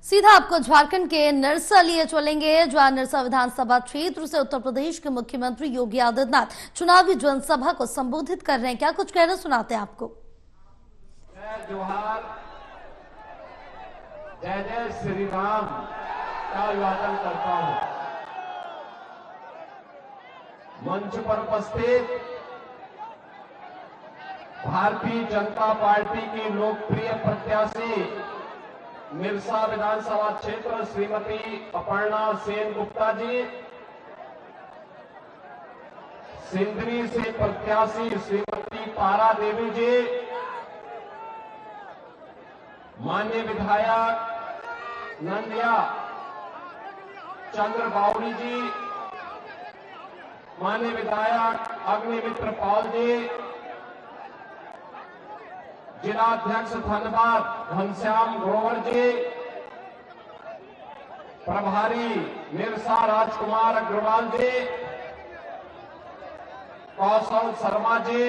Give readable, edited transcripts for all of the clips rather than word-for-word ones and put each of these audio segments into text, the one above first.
सीधा आपको झारखंड के निरसा लिए चलेंगे, जहां निरसा विधानसभा क्षेत्र से उत्तर प्रदेश के मुख्यमंत्री योगी आदित्यनाथ चुनावी जनसभा को संबोधित कर रहे हैं। क्या कुछ कहना सुनाते हैं आपको। जय जोहार, जय जय श्री राम का अभिवादन करता हूं। मंच पर उपस्थित भारतीय जनता पार्टी की लोकप्रिय प्रत्याशी निरसा विधानसभा क्षेत्र श्रीमती अपर्णा सेन गुप्ता जी, सिंदरी से प्रत्याशी श्रीमती तारा देवी जी, माननीय विधायक नंदिया चंद्र बावड़ी जी, माननीय विधायक अग्निमित्र पाल जी, जिलाध्यक्ष धनबाद घनश्याम ग्रोवर जी, प्रभारी निरसा राजकुमार अग्रवाल जी, कौशल शर्मा जी,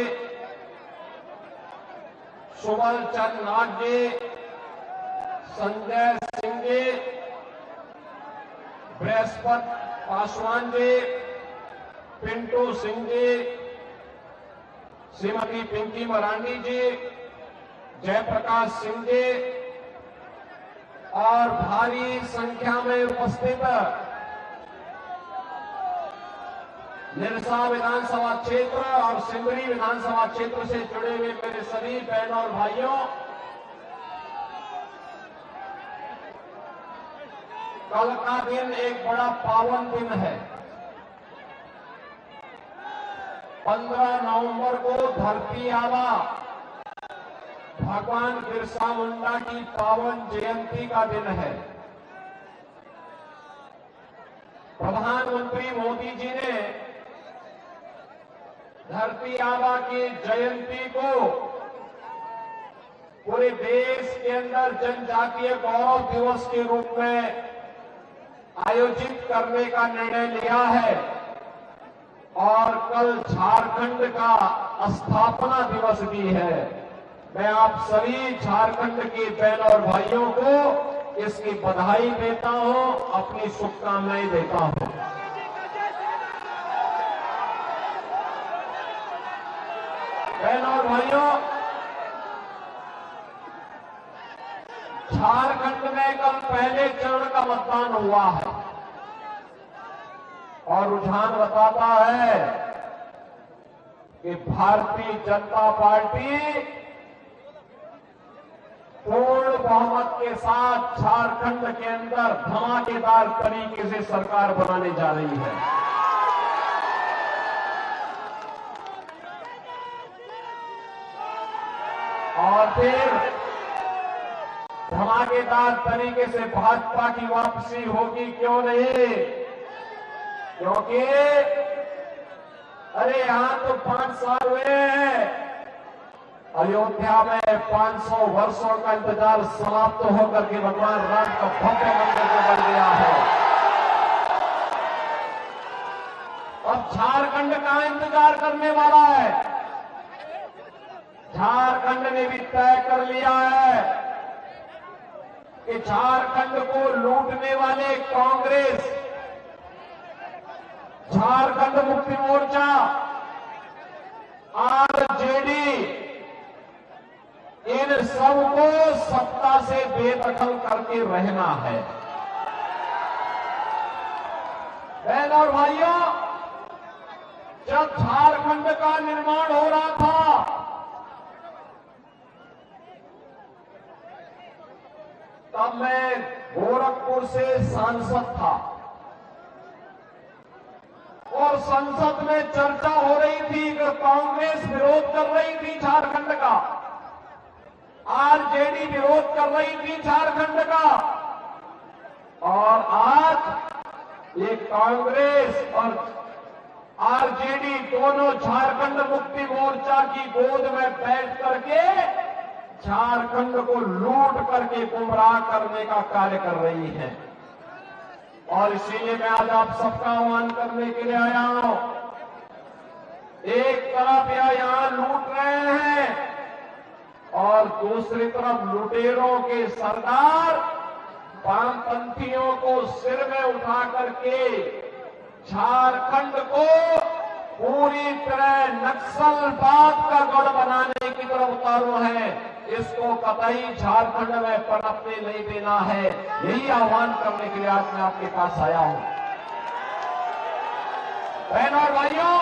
सुबल चंद नाग जी, संजय सिंह जी, बृहस्पति पासवान जी, पिंटू सिंह जी, श्रीमती पिंकी मरांडी जी, जयप्रकाश सिंह जी और भारी संख्या में उपस्थित निरसा विधानसभा क्षेत्र और सिंदरी विधानसभा क्षेत्र से जुड़े हुए मेरे सभी बहनों और भाइयों, कल का दिन एक बड़ा पावन दिन है। 15 नवंबर को धरती आबा भगवान बिरसा मुंडा की पावन जयंती का दिन है। प्रधानमंत्री मोदी जी ने धरती आबा की जयंती को पूरे देश के अंदर जनजातीय गौरव दिवस के रूप में आयोजित करने का निर्णय लिया है और कल झारखंड का स्थापना दिवस भी है। मैं आप सभी झारखंड के बहनों और भाइयों को इसकी बधाई देता हूं, अपनी शुभकामनाएं देता हूं। बहनों और भाइयों, झारखंड में कल पहले चरण का मतदान हुआ है और रुझान बताता है कि भारतीय जनता पार्टी पूर्ण बहुमत के साथ झारखंड के अंदर धमाकेदार तरीके से सरकार बनाने जा रही है। और फिर धमाकेदार तरीके से भाजपा की वापसी होगी, क्यों नहीं? क्योंकि अरे यहां तो 5 साल हुए हैं, अयोध्या में 500 वर्षों का इंतजार समाप्त होकर के भगवान राम का भव्य मंदिर बन गया है। अब झारखंड का इंतजार करने वाला है। झारखंड ने भी तय कर लिया है कि झारखंड को लूटने वाले कांग्रेस, झारखंड मुक्ति मोर्चा, आरजेडी, इन सबको सत्ता से बेदखल करके रहना है। बहनों और भाइयों, जब झारखंड का निर्माण हो रहा था तब मैं गोरखपुर से सांसद था और संसद में चर्चा हो रही थी कि कांग्रेस विरोध कर रही थी झारखंड का, आरजेडी विरोध कर रही थी झारखंड का, और आज ये कांग्रेस और आरजेडी दोनों झारखंड मुक्ति मोर्चा की गोद में बैठ करके झारखंड को लूट करके गुमराह करने का कार्य कर रही है। और इसीलिए मैं आज आप सबका आह्वान करने के लिए आया हूं। एक तरफ यहां लूट रहे हैं और दूसरी तरफ लुटेरों के सरदार लड़कियों को सिर में उठा करके झारखंड को पूरी तरह नक्सलवाद का गढ़ बनाने की तरफ उतारू है। इसको कतई झारखंड में पनपने नहीं देना है। यही आह्वान करने के लिए आज मैं आपके पास आया हूं। बहनों और भाइयों,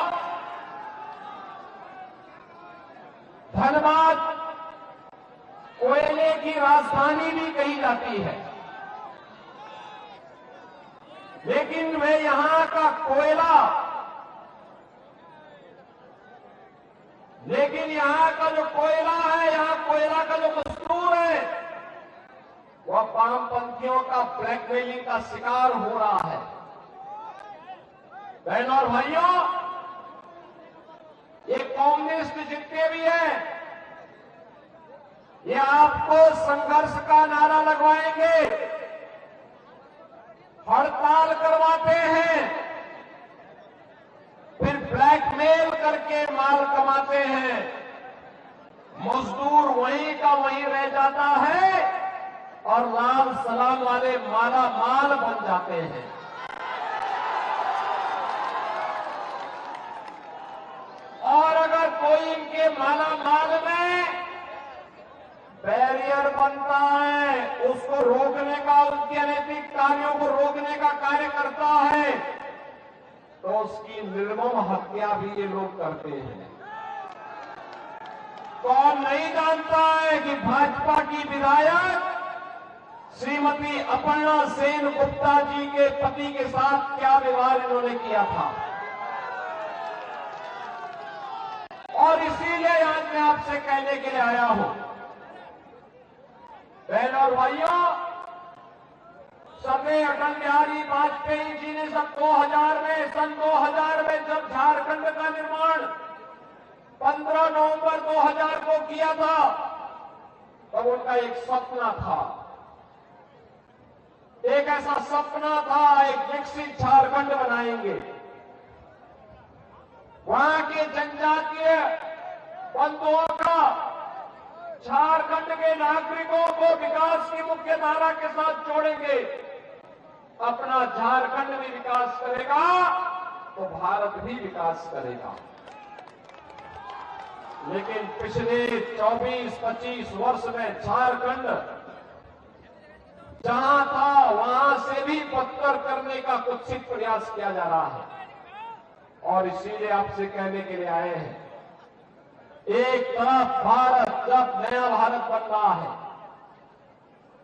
धनबाद कोयले की राजधानी भी कही जाती है, लेकिन वे यहां का कोयला, लेकिन यहां का जो कोयला है, यहां कोयला का जो मजदूर है, वह वामपंथियों का ब्लैकमेलिंग का शिकार हो रहा है। बहनों और भाइयों, ये कम्युनिस्ट जितने भी हैं, ये आपको संघर्ष का नारा लगवाएंगे, हड़ताल करवाते हैं, फिर ब्लैकमेल करके माल कमाते हैं। मजदूर वहीं का वहीं रह जाता है और लाल सलाम वाले माला माल बन जाते हैं। और अगर कोई इनके माला माल में बैरियर बनता है, उसको रोकने का, उनके अनैतिक कार्यों को रोकने का कार्य करता है, तो उसकी निर्मम हत्या भी ये लोग करते हैं। कौन नहीं जानता है कि भाजपा की विधायक श्रीमती अपर्णा सेन गुप्ता जी के पति के साथ क्या व्यवहार इन्होंने किया था। और इसीलिए आज मैं आपसे कहने के लिए आया हूं, बहनों और भाइयों, सदैव अटल बिहारी वाजपेयी जी ने सन 2000 में जब झारखंड का निर्माण 15 नवंबर 2000 को किया था, तब उनका एक सपना था, एक ऐसा सपना था, एक विकसित झारखंड बनाएंगे। वहां के जनजातीय बंधुओं का, झारखंड के नागरिकों को विकास की मुख्य धारा के साथ जोड़ेंगे। अपना झारखंड भी विकास करेगा तो भारत भी विकास करेगा। लेकिन पिछले 24-25 वर्ष में झारखंड जहां था वहां से भी बदतर करने का कुत्सित प्रयास किया जा रहा है। और इसीलिए आपसे कहने के लिए आए हैं, एक तरफ भारत जब नया भारत बन रहा है,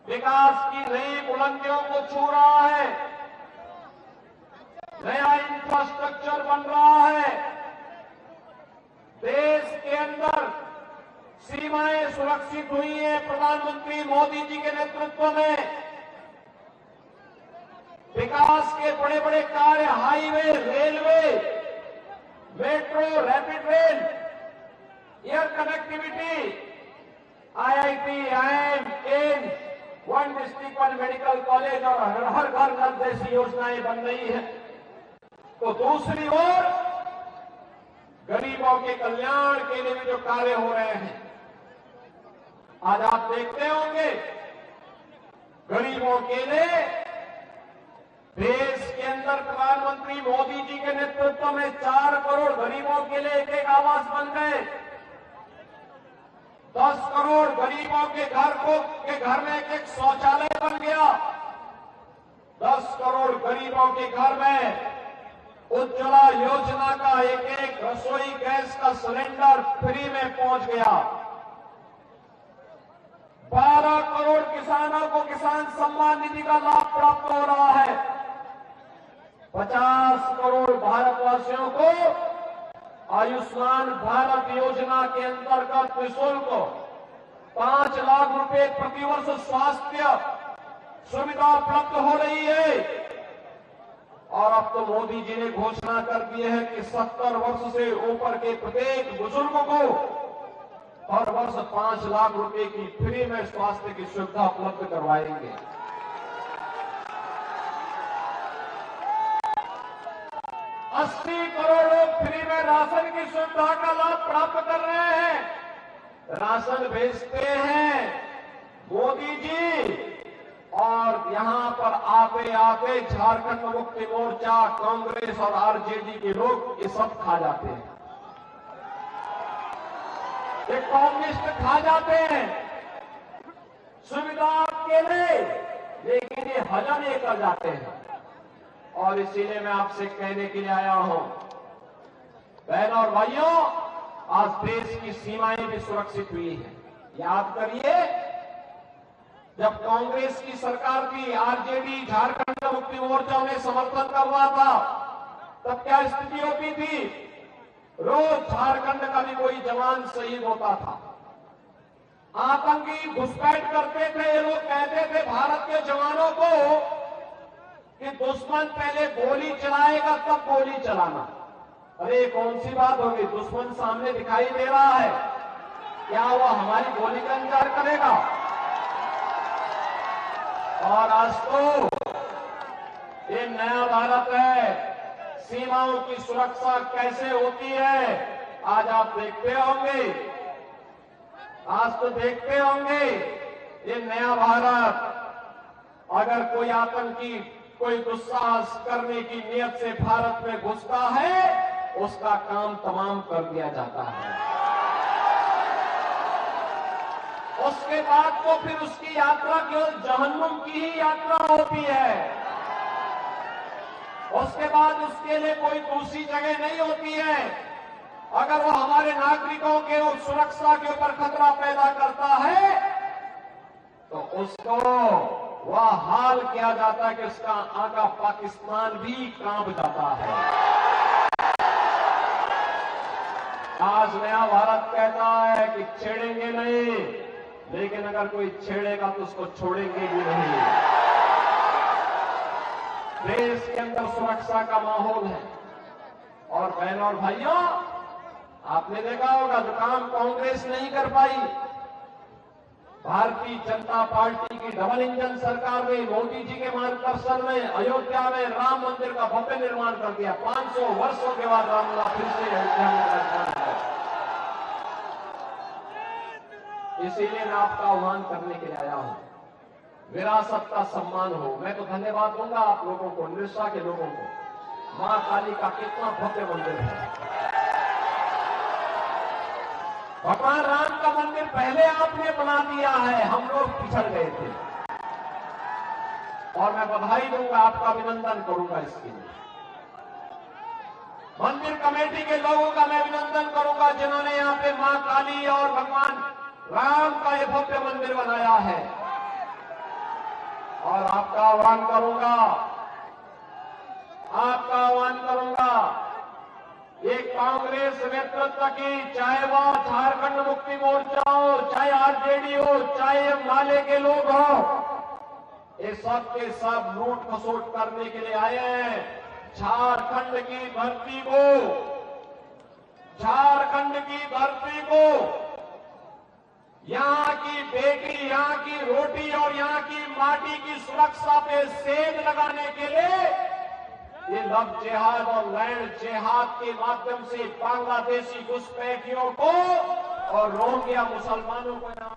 विकास की नई बुलंदियों को छू रहा है, नया इंफ्रास्ट्रक्चर बन रहा है, देश के अंदर सीमाएं सुरक्षित हुई हैं प्रधानमंत्री मोदी जी के नेतृत्व में, विकास के बड़े बड़े कार्य, highway, railway, metro, rapid rail, air connectivity, IIT, IIM, AIIMS, one district one medical college और हर घर नल जैसी योजनाएं बन रही है। तो दूसरी ओर गरीबों के कल्याण के लिए भी जो कार्य हो रहे हैं, आज आप देखते होंगे गरीबों के लिए देश के अंदर प्रधानमंत्री मोदी जी के नेतृत्व में 4 करोड़ गरीबों के लिए एक आवास बन गए। 10 करोड़ गरीबों के घर में एक शौचालय बन गया। 10 करोड़ गरीबों के घर में उज्ज्वला योजना का एक रसोई गैस का सिलेंडर फ्री में पहुंच गया। 12 करोड़ किसानों को किसान सम्मान निधि का लाभ प्राप्त हो रहा है। 50 करोड़ भारतवासियों को आयुष्मान भारत योजना के अंतर्गत निःशुल्क 5 लाख रुपए प्रतिवर्ष स्वास्थ्य सुविधा उपलब्ध हो रही है। और अब तो मोदी जी ने घोषणा कर दी है कि 70 वर्ष से ऊपर के प्रत्येक बुजुर्ग को हर वर्ष 5 लाख रुपए की फ्री में स्वास्थ्य की सुविधा उपलब्ध करवाएंगे। 80 करोड़ लोग फ्री में राशन की सुविधा का लाभ प्राप्त कर रहे हैं। राशन भेजते हैं मोदी जी और यहां पर आते आते झारखंड मुक्ति मोर्चा, कांग्रेस और आरजेडी के लोग ये सब खा जाते हैं। ये कम्युनिस्ट खा जाते हैं सुविधा के लिए, लेकिन ये हजम ये कर जाते हैं। और इसीलिए मैं आपसे कहने के लिए आया हूं, बहनों और भाइयों, आज देश की सीमाएं भी सुरक्षित हुई है। याद करिए, जब कांग्रेस की सरकार थी, आरजेडी, झारखंड मुक्ति मोर्चा उन्हें समर्थन कर रहा था, तब क्या स्थिति होती थी? रोज झारखंड का भी कोई जवान शहीद होता था। आतंकी घुसपैठ करते थे। ये लोग कहते थे भारत के जवानों को कि दुश्मन पहले गोली चलाएगा तब गोली चलाना। अरे कौन सी बात होगी? दुश्मन सामने दिखाई दे रहा है, क्या वो हमारी गोली का इंतजार करेगा? और आज तो ये नया भारत है, सीमाओं की सुरक्षा कैसे होती है आज आप देखते होंगे। आज तो देखते होंगे ये नया भारत। अगर कोई आतंकी कोई दुस्साहस करने की नियत से भारत में घुसता है, उसका काम तमाम कर दिया जाता है। उसके बाद तो फिर उसकी यात्रा केवल जहन्नुम की ही यात्रा होती है। उसके बाद उसके लिए कोई दूसरी जगह नहीं होती है। अगर वो हमारे नागरिकों के सुरक्षा के ऊपर खतरा पैदा करता है, तो उसको वह हाल किया जाता है कि उसका आका पाकिस्तान भी कांप जाता है। आज नया भारत कहता है कि छेड़ेंगे नहीं, लेकिन अगर कोई छेड़ेगा तो उसको छोड़ेंगे भी नहीं। देश के अंदर सुरक्षा का माहौल है। और बहनों और भाइयों, आपने देखा होगा जो काम कांग्रेस नहीं कर पाई, भारतीय जनता पार्टी की डबल इंजन सरकार ने मोदी जी के मार्गदर्शन में अयोध्या में राम मंदिर का भव्य निर्माण कर दिया। 500 वर्षों के बाद रामलला फिर से अयोध्या में निर्माण किया। इसीलिए मैं आपका आह्वान करने के लिए आया हूं, विरासत का सम्मान हो। मैं तो धन्यवाद दूंगा आप लोगों को, निरसा के लोगों को। मां काली का कितना भव्य मंदिर है। भगवान राम का मंदिर पहले आपने बना दिया है, हम लोग पिछड़ गए थे। और मैं बधाई दूंगा, आपका अभिनंदन करूंगा इसके लिए। मंदिर कमेटी के लोगों का मैं अभिनंदन करूंगा जिन्होंने यहाँ पे मां काली और भगवान राम का ये भव्य मंदिर बनाया है। और आपका आह्वान करूंगा, ये कांग्रेस नेतृत्व की, चाहे वह झारखंड मुक्ति मोर्चा हो, चाहे आरजेडी हो, चाहे माले के लोग हो, ये सब के सब लूट खसोट करने के लिए आए हैं। झारखंड की धरती को, यहां की बेटी, यहां की रोटी और यहां की माटी की सुरक्षा पे सेंध लगाने के लिए ये लव जिहाद और लैंड जिहाद के माध्यम से बांग्लादेशी घुसपैठियों को और रोहिंग्या मुसलमानों को यहां